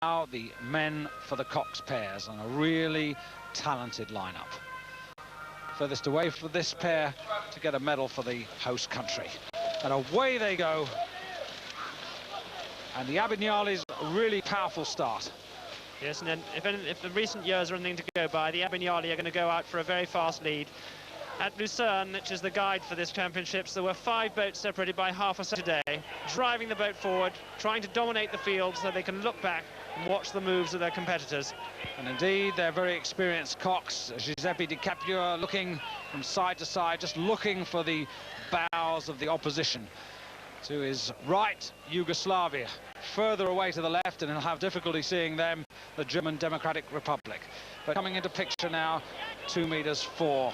Now the men for the cox pairs, and a really talented lineup. Furthest away for this pair to get a medal for the host country. And away they go. And the Abbagnale's a really powerful start. Yes, and then if the recent years are anything to go by, the Abbagnale are going to go out for a very fast lead. At Lucerne, which is the guide for this championships, there were 5 boats separated by half a second today, driving the boat forward, trying to dominate the field so they can look back and watch the moves of their competitors. And indeed, they're very experienced cox. Giuseppe Di Capua looking from side to side, just looking for the bows of the opposition. To his right, Yugoslavia. Further away to the left, and he'll have difficulty seeing them, the German Democratic Republic. But coming into picture now, 2 meters 4.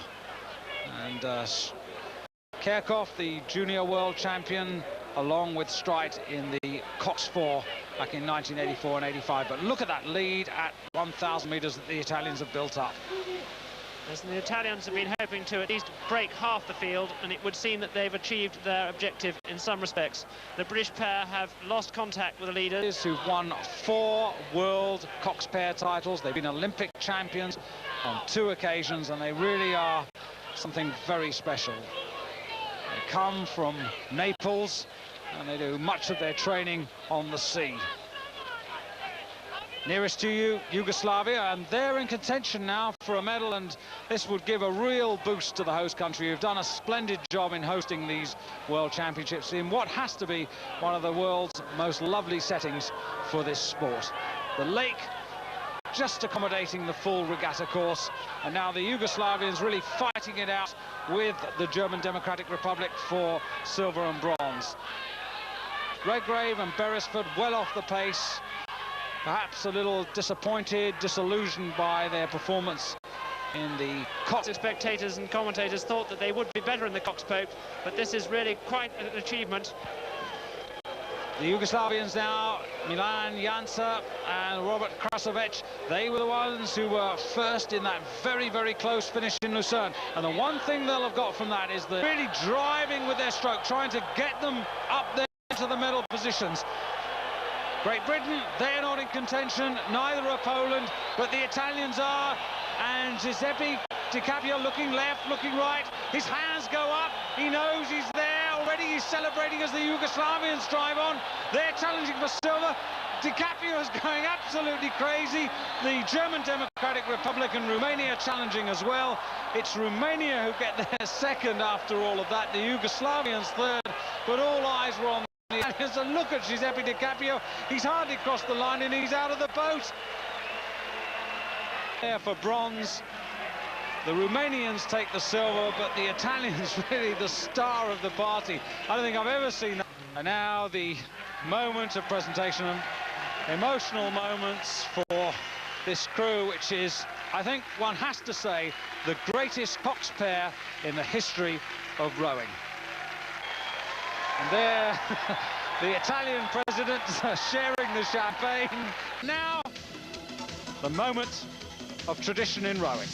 And Kerkhoff, the junior world champion, along with Streit in the cox 4 back in 1984 and 85. But look at that lead at 1,000 meters that the Italians have built up. As the Italians have been hoping to at least break half the field, and it would seem that they've achieved their objective in some respects. The British pair have lost contact with the leaders. Who've won 4 world cox pair titles. They've been Olympic champions on 2 occasions, and they really are something very special. They come from Naples, and they do much of their training on the sea. Nearest to you, Yugoslavia, and they're in contention now for a medal, and this would give a real boost to the host country, who've done a splendid job in hosting these World Championships in what has to be one of the world's most lovely settings for this sport. The lake just accommodating the full regatta course, and now the Yugoslavians really fighting it out with the German Democratic Republic for silver and bronze. Redgrave and Berrisford well off the pace, perhaps a little disappointed, disillusioned by their performance in the cox. Spectators and commentators thought that they would be better in the cox boat, but this is really quite an achievement. The Yugoslavians now, Milan Jansa and Robert Krasovic, they were the ones who were first in that very, very close finish in Lucerne. And the one thing they'll have got from that is they're really driving with their stroke, trying to get them up there to the medal positions. Great Britain, they're not in contention, neither are Poland, but the Italians are. And Giuseppe Di Capua looking left, looking right, his hands go up, he knows he's there. Already he's celebrating as the Yugoslavians drive on. They're challenging for silver. Di Capua is going absolutely crazy. The German Democratic Republic and Romania challenging as well. It's Romania who get their second after all of that. The Yugoslavians third, but all eyes were on the Italians. And look at Giuseppe Di Capua. He's hardly crossed the line and he's out of the boat. There for bronze. The Romanians take the silver, but the Italians really the star of the party. I don't think I've ever seen that. And now the moment of presentation, emotional moments for this crew, which is, I think one has to say, the greatest cox pair in the history of rowing. And there, the Italian president sharing the champagne. Now, the moment of tradition in rowing.